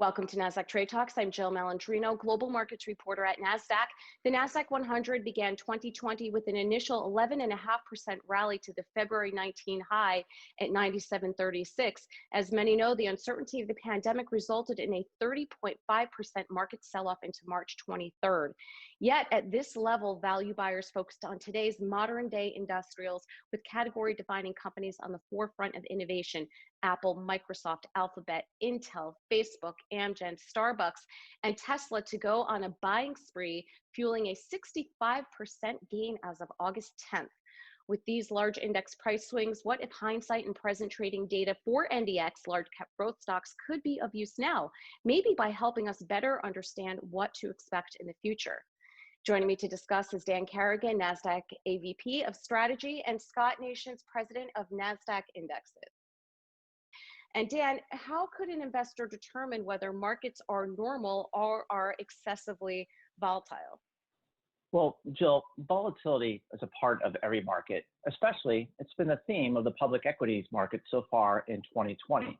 Welcome to Nasdaq Trade Talks. I'm Jill Malandrino, global markets reporter at Nasdaq. The Nasdaq 100 began 2020 with an initial 11.5% rally to the February 19 high at 97.36. As many know, the uncertainty of the pandemic resulted in a 30.5% market sell-off into March 23rd. Yet at this level, value buyers focused on today's modern-day industrials with category-defining companies on the forefront of innovation: Apple, Microsoft, Alphabet, Intel, Facebook, Amgen, Starbucks, and Tesla to go on a buying spree, fueling a 65% gain as of August 10th. With these large index price swings, what if hindsight and present trading data for NDX large cap growth stocks could be of use now, maybe by helping us better understand what to expect in the future? Joining me to discuss is Dan Carrigan, Nasdaq AVP of Strategy, and Scott Nations, President of Nasdaq Indexes. And Dan, how could an investor determine whether markets are normal or are excessively volatile? Well, Jill, volatility is a part of every market, especially it's been the theme of the public equities market so far in 2020.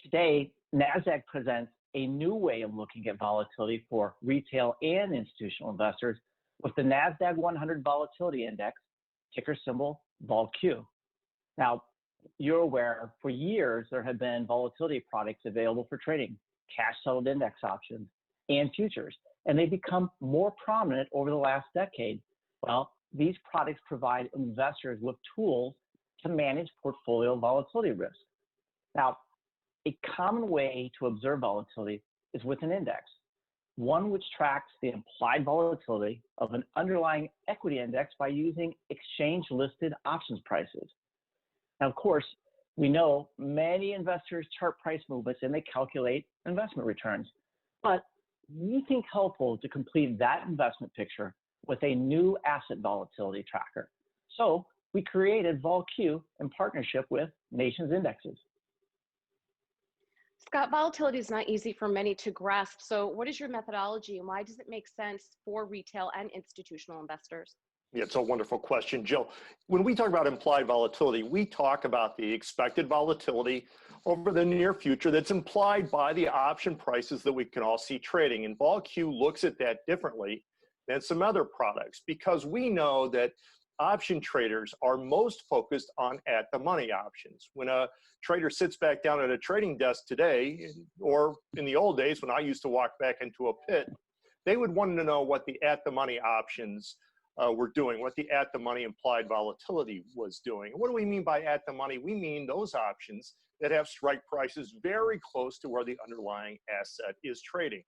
Today, Nasdaq presents a new way of looking at volatility for retail and institutional investors with the Nasdaq-100 Volatility Index, ticker symbol VOLQ. Now, you're aware, for years there have been volatility products available for trading, cash-settled index options, and futures, and they've become more prominent over the last decade. Well, these products provide investors with tools to manage portfolio volatility risk. Now, a common way to observe volatility is with an index, one which tracks the implied volatility of an underlying equity index by using exchange-listed options prices. Now, of course, we know many investors chart price movements and they calculate investment returns, but we think helpful to complete that investment picture with a new asset volatility tracker. So we created VOLQ in partnership with Nations Indexes. Scott, volatility is not easy for many to grasp. So what is your methodology and why does it make sense for retail and institutional investors? Yeah, it's a wonderful question, Jill. When we talk about implied volatility, we talk about the expected volatility over the near future that's implied by the option prices that we can all see trading. And VOLQ looks at that differently than some other products because we know that option traders are most focused on at-the-money options. When a trader sits back down at a trading desk today, or in the old days when I used to walk back into a pit, they would want to know what the at-the-money options were doing, what the at-the-money implied volatility was doing. What do we mean by at-the-money? We mean those options that have strike prices very close to where the underlying asset is trading.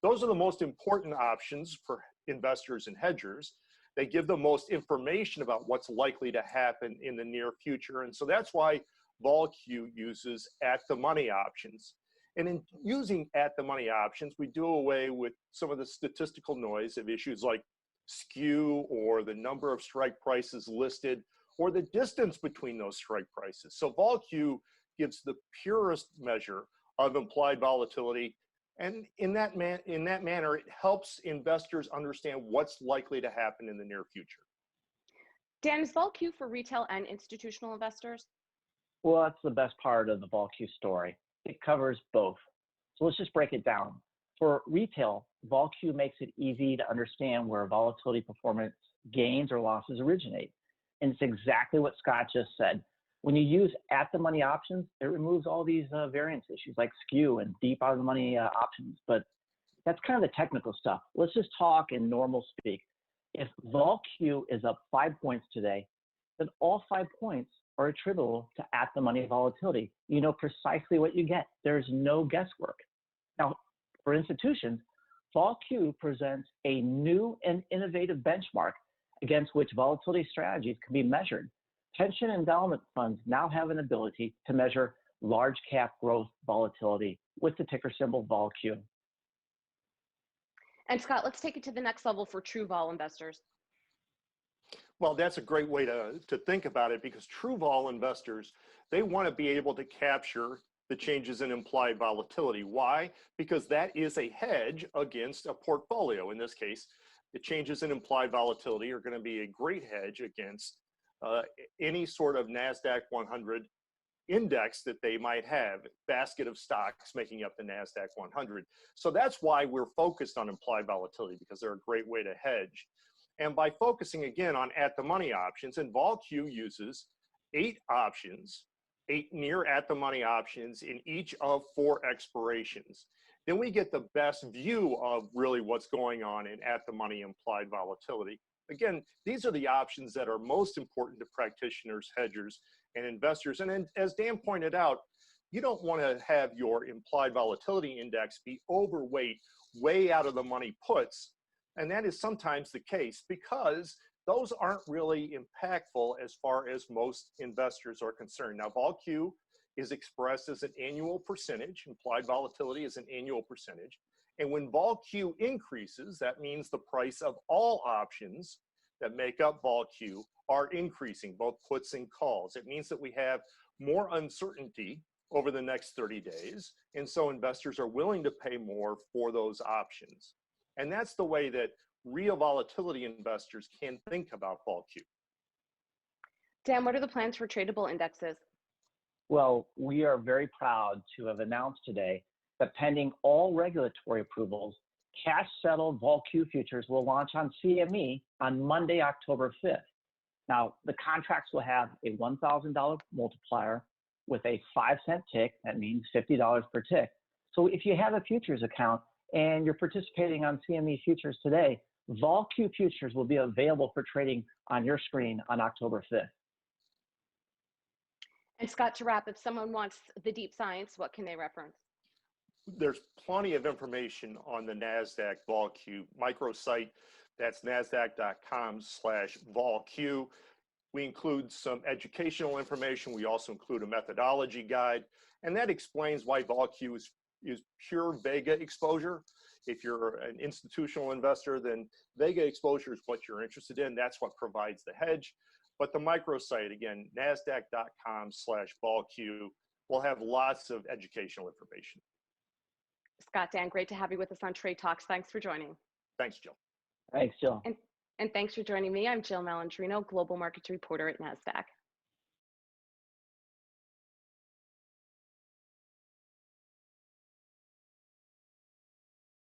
Those are the most important options for investors and hedgers. They give the most information about what's likely to happen in the near future. And so that's why VOLQ uses at-the-money options. And in using at-the-money options, we do away with some of the statistical noise of issues like skew or the number of strike prices listed or the distance between those strike prices. So VOLQ gives the purest measure of implied volatility, and in that manner it helps investors understand what's likely to happen in the near future. Dan, is VOLQ for retail and institutional investors? Well, that's the best part of the VOLQ story. It covers both. So let's just break it down. For retail, VOLQ makes it easy to understand where volatility performance gains or losses originate. And it's exactly what Scott just said. When you use at-the-money options, it removes all these variance issues like skew and deep out-of-the-money options. But that's kind of the technical stuff. Let's just talk in normal speak. If VOLQ is up 5 points today, then all 5 points are attributable to at-the-money volatility. You know precisely what you get. There's no guesswork. Now, for institutions, VOLQ presents a new and innovative benchmark against which volatility strategies can be measured. Pension endowment funds now have an ability to measure large cap growth volatility with the ticker symbol VOLQ. And Scott, let's take it to the next level for true vol investors. Well, that's a great way to think about it because true vol investors, they want to be able to capture the changes in implied volatility. Why? Because that is a hedge against a portfolio. In this case, the changes in implied volatility are going to be a great hedge against any sort of Nasdaq 100 index that they might have, basket of stocks making up the Nasdaq-100. So that's why we're focused on implied volatility, because they're a great way to hedge. And by focusing again on at-the-money options, and VOLQ uses 8 options, 8 near at-the-money options in each of 4 expirations. Then we get the best view of really what's going on in at-the-money implied volatility. Again, these are the options that are most important to practitioners, hedgers, and investors. And as Dan pointed out, you don't want to have your implied volatility index be overweight, way out of the money puts. And that is sometimes the case because those aren't really impactful as far as most investors are concerned. Now, VOLQ is expressed as an annual percentage. Implied volatility is an annual percentage. And when VOLQ increases, that means the price of all options that make up VOLQ are increasing, both puts and calls. It means that we have more uncertainty over the next 30 days. And so investors are willing to pay more for those options. And that's the way that real volatility investors can think about VOLQ. Dan, what are the plans for tradable indexes? Well, we are very proud to have announced today that pending all regulatory approvals, cash-settled VOLQ futures will launch on CME on Monday, October 5th. Now, the contracts will have a $1,000 multiplier with a 5-cent tick. That means $50 per tick. So if you have a futures account and you're participating on CME Futures today, VOLQ futures will be available for trading on your screen on October 5th. And Scott, to wrap, if someone wants the deep science, what can they reference? There's plenty of information on the Nasdaq VOLQ microsite. That's nasdaq.com/VOLQ. We include some educational information. We also include a methodology guide, and that explains why VOLQ is pure Vega exposure. If you're an institutional investor, then Vega exposure is what you're interested in. That's what provides the hedge. But the microsite, again, nasdaq.com/VOLQ, will have lots of educational information. Scott, Dan, great to have you with us on Trade Talks. Thanks for joining. Thanks, Jill. Thanks, Jill. And thanks for joining me. I'm Jill Malandrino, Global Markets Reporter at Nasdaq.